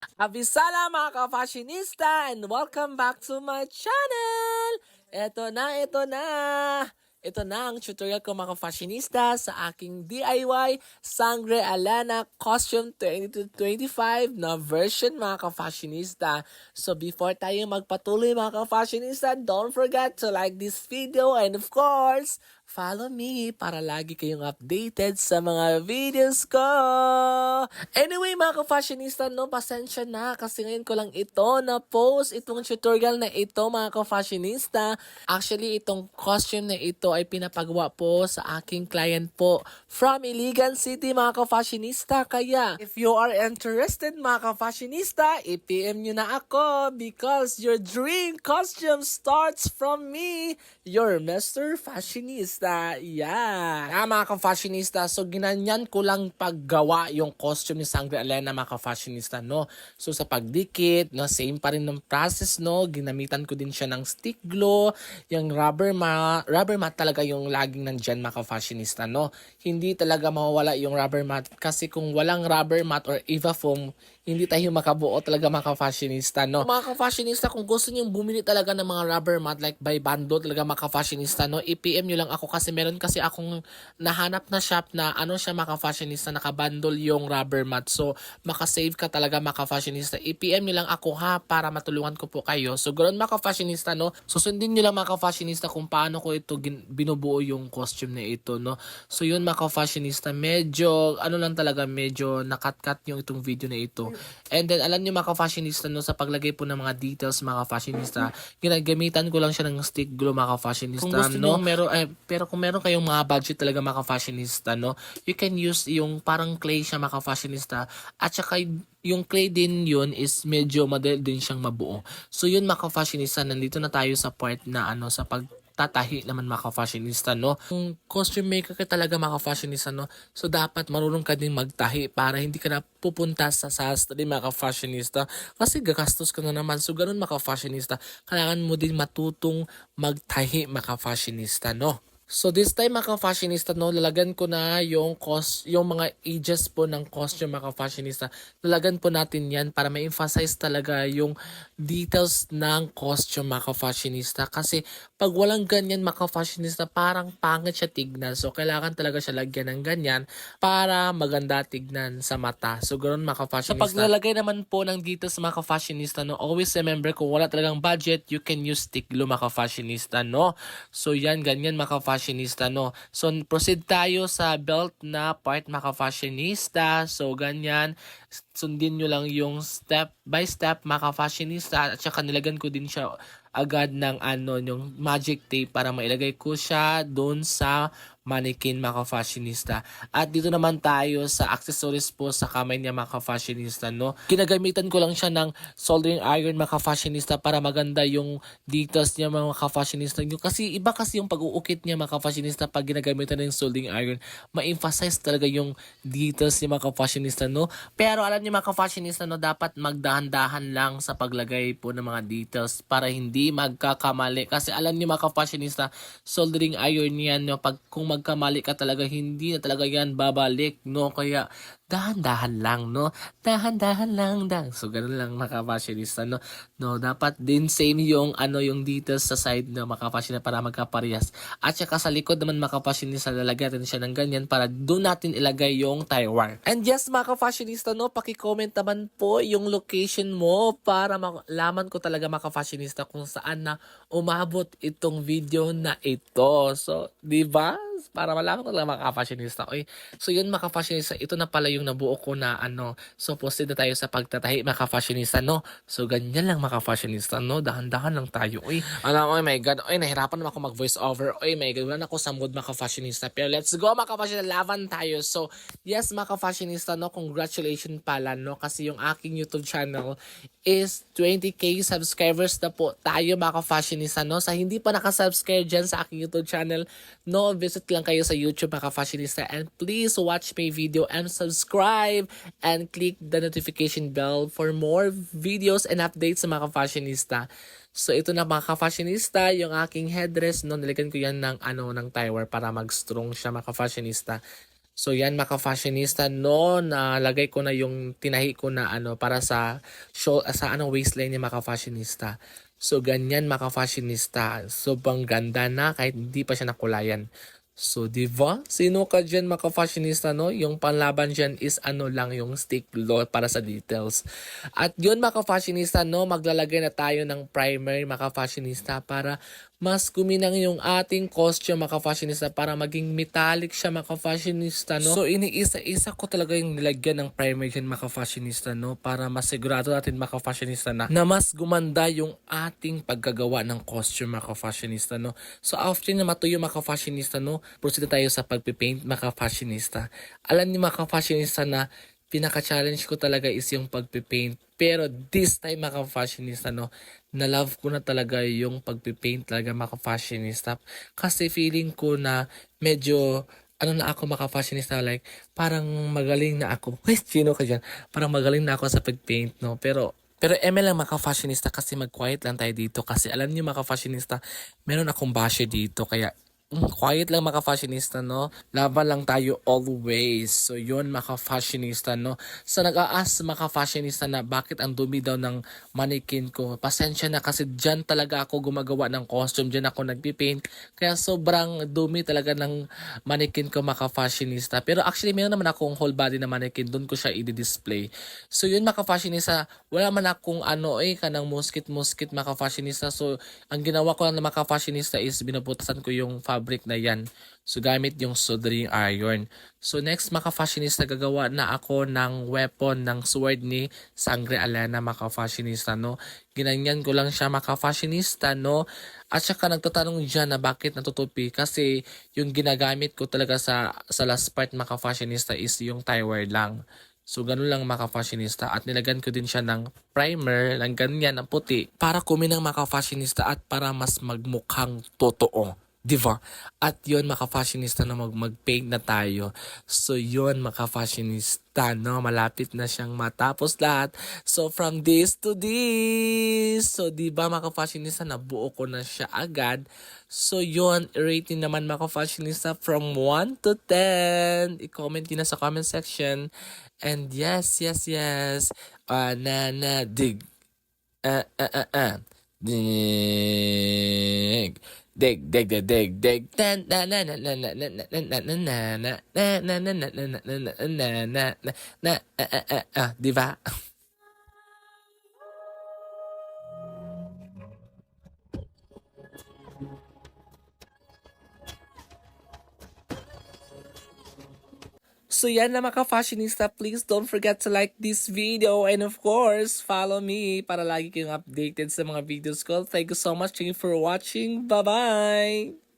Abisala mga ka-fashionista and welcome back to my channel! Ito na, ito na! Ito na ang tutorial ko mga ka-fashionista sa aking DIY Sangre Alana Costume 2025 na version mga ka-fashionista. So before tayo magpatuloy mga ka-fashionista, don't forget to like this video and of course, follow me para lagi kayong updated sa mga videos ko. Anyway mga ka-fashionista, no, pasensya na kasi ngayon ko lang ito na-post itong tutorial na ito mga ka-fashionista. Actually, itong costume na ito ay pinapagawa po sa aking client po from Iligan City mga ka-fashionista. Kaya, if you are interested mga ka-fashionista, i-PM nyo na ako because your dream costume starts from me, your Mr. Fashionista. Yeah. Mga ka-fashionista, so ginanyan ko lang paggawa yung costume ni Sangre Alana mga ka-fashionista, no? So sa pagdikit, no, same pa rin ng process, no? Ginamitan ko din siya ng stick glue, yung rubber mat talaga yung laging nandyan mga ka-fashionista, no? Hindi talaga mawawala yung rubber mat kasi kung walang rubber mat or Eva foam, hindi tayo makabuo talaga mga ka-fashionista, no? Mga ka-fashionista, kung gusto niyo bumili talaga ng mga rubber mat like by bundle talaga mga ka-fashionista, no? I-PM nyo lang ako kasi meron kasi akong nahanap na shop na ano siya mga ka-fashionista, nakabundle yung rubber mat. So, makasave ka talaga mga ka-fashionista. I-PM nyo lang ako ha para matulungan ko po kayo. So, ganoon mga ka-fashionista, no? Susundin nyo lang mga ka-fashionista kung paano ko ito binubuo yung costume na ito, no? So, yun mga ka-fashionista, medyo, ano lang talaga, medyo nakat-cut yung itong video na ito. And then, alam nyo mga ka-fashionista, no, sa paglagay po ng mga details mga ka-fashionista, ginagamitan ko lang siya ng stick glue mga ka-fashionista, kung gusto no? Pero kung meron kayong mga budget talaga mga ka-fashionista, no, you can use yung parang clay siya mga ka-fashionista. At saka yung clay din yun is medyo madali din siyang mabuo. So yun mga ka-fashionista, nandito na tayo sa part na ano, sa pagtatahi naman mga ka-fashionista, no? Kung costume maker ka talaga mga ka-fashionista, no? So dapat marunong ka din magtahi para hindi ka na pupunta sa sastre mga ka-fashionista kasi gagastos ka na naman. So ganun mga ka-fashionista, kailangan mo din matutong magtahi mga ka-fashionista, no? So this time mga ka-fashionista, no, lalagan ko na yung mga edges po ng costume mga ka-fashionista. Lalagan po natin yan para ma-emphasize talaga yung details ng costume mga ka-fashionista. Kasi pag walang ganyan mga ka-fashionista, parang pangit siya tignan. So kailangan talaga siya lagyan ng ganyan para maganda tignan sa mata. So ganoon mga ka-fashionista. Sa paglalagay naman po ng details mga ka-fashionista, no, always remember kung wala talagang budget, you can use stick glue mga ka-fashionista, no. So yan, ganyan mga ka-fashionista, no. So proceed tayo sa belt na part mga ka-fashionista. So ganyan, sundin nyo lang yung step by step mga ka-fashionista. At saka nilagan ko din siya agad ng ano, yung magic tape para mailagay ko siya doon sa mannequin mga ka-fashionista. At dito naman tayo sa accessories po sa kamay niya mga ka-fashionista, no. Ginagamitan ko lang siya ng soldering iron mga ka-fashionista para maganda yung details niya mga ka-fashionista. Kasi iba kasi yung pag-uukit niya mga ka-fashionista pag ginagamitan ng soldering iron. Ma-emphasize talaga yung details niya mga ka-fashionista, no. Pero alam niyo mga ka-fashionista, no, dapat magdahan-dahan lang sa paglagay po ng mga details para hindi magkakamali. Kasi alam niyo mga ka-fashionista, soldering iron yan, no, kung magkamali ka talaga, hindi na talaga yan babalik, no. Kaya dahan-dahan lang, no? Dahan-dahan lang. So, ganun lang mga ka-fashionista, no? No, dapat din same yung ano, yung details sa side ng mga ka-fashionista para magkaparehas. At saka sa likod naman mga ka-fashionista, lalagyan natin siya ng ganyan para doon natin ilagay yung tie wire. And yes, mga ka-fashionista, no, paki-comment naman po yung location mo para malaman ko talaga mga ka-fashionista kung saan na umabot itong video na ito. So, di ba? Para malaman ko talaga mga ka-fashionista. Okay? So, yun mga ka-fashionista, ito na pala yung nabuo ko na ano. So, proceed na tayo sa pagtatahi mga ka-fashionista, no? So, ganyan lang mga ka-fashionista, no? Dahan-dahan lang tayo. Uy, alam, oh my God. Uy, nahirapan naman ako mag-voice over. Uy, my God. Wala na ako sa mood mga ka-fashionista. Pero let's go mga ka-fashionista. Laban tayo. So, yes mga ka-fashionista, no? Congratulations pala, no? Kasi yung aking YouTube channel is 20k subscribers na po tayo mga ka-fashionista, no? Sa hindi pa nakasubscribe dyan sa aking YouTube channel, no, visit lang kayo sa YouTube mga ka-fashionista and please watch my video and subscribe and click the notification bell for more videos and updates sa mga ka-fashionista. So ito na mga ka-fashionista, yung aking headdress, no, nilagyan ko yan ng ano, ng tie wire para mag-strong siya mga ka-fashionista. So yan mga fashionista no, nalagay ko na yung tinahi ko na ano para sa show sa anong waistline ni mga fashionista. So ganyan mga fashionista. Sobrang ganda na kahit hindi pa siya nakulayan. So, di ba? Sino ka dyan, mga fashionista, no? Yung panlaban dyan is ano lang, yung stick law para sa details. At yun, mga fashionista, no? Maglalagay na tayo ng primer, mga fashionista, para mas guminang yung ating costume, mga fashionista, para maging metallic siya, mga fashionista, no? So, iniisa-isa ko talaga yung nilagyan ng primer dyan, mga fashionista, no? Para masigurado natin, mga fashionista, na mas gumanda yung ating paggagawa ng costume, mga fashionista, no? So, after na matuyo, mga fashionista, no? Proceed na tayo sa pagpipaint, mga fashionista. Alam niyo, mga fashionista, na pinaka-challenge ko talaga is yung pagpipaint. Pero this time, mga fashionista, no, na love ko na talaga yung pagpipaint talaga, mga fashionista. Kasi feeling ko na medyo ano na ako, mga fashionista, like parang magaling na ako. Sino ka dyan? Parang magaling na ako sa pagpaint, no? Pero ML lang mga fashionista, kasi mag-quiet lang tayo dito. Kasi alam niyo, mga fashionista, meron akong bashe dito. Kaya quiet lang, mga fashionista, no? Laban lang tayo always. So yun, mga fashionista, no? So nag-aas mga fashionista na bakit ang dumi daw ng mannequin ko. Pasensya na kasi dyan talaga ako gumagawa ng costume. Dyan ako nagpipaint. Kaya sobrang dumi talaga ng mannequin ko, mga fashionista. Pero actually meron naman akong whole body na mannequin. Doon ko siya i-display. So yun, mga fashionista, wala man akong kanang musket mga fashionista. So ang ginawa ko lang na mga fashionista is binubutasan ko yung fabric na yan. So gamit yung soldering iron. So next, mga fashionista, gagawa na ako ng weapon ng sword ni Sangre Alana, mga fashionista, no? Ginanyan ko lang siya, mga fashionista, no? At saka nagtatanong dyan na bakit natutupi, kasi yung ginagamit ko talaga sa last part, mga fashionista, is yung tie wire lang. So, ganun lang, mga fashionista. At nilagan ko din siya ng primer, ng ganyan, ng puti, para kuminang, mga fashionista, at para mas magmukhang totoo. Diba? At yun, mga fashionista, na mag-paint na tayo. So yun, mga fashionista, no? Malapit na siyang matapos lahat. So from this to this. So diba, mga fashionista, nabuo ko na siya agad. So yun, rating naman, mga fashionista, from 1 to 10. I-comment din na sa comment section. And yes. Dig. Dig. Dig. Tan na na na na na na na na na na na na na na na na na na na di ba? So yan na, mga fashionista, please don't forget to like this video and of course, follow me para lagi kayong updated sa mga videos ko. Thank you so much for watching. Bye-bye!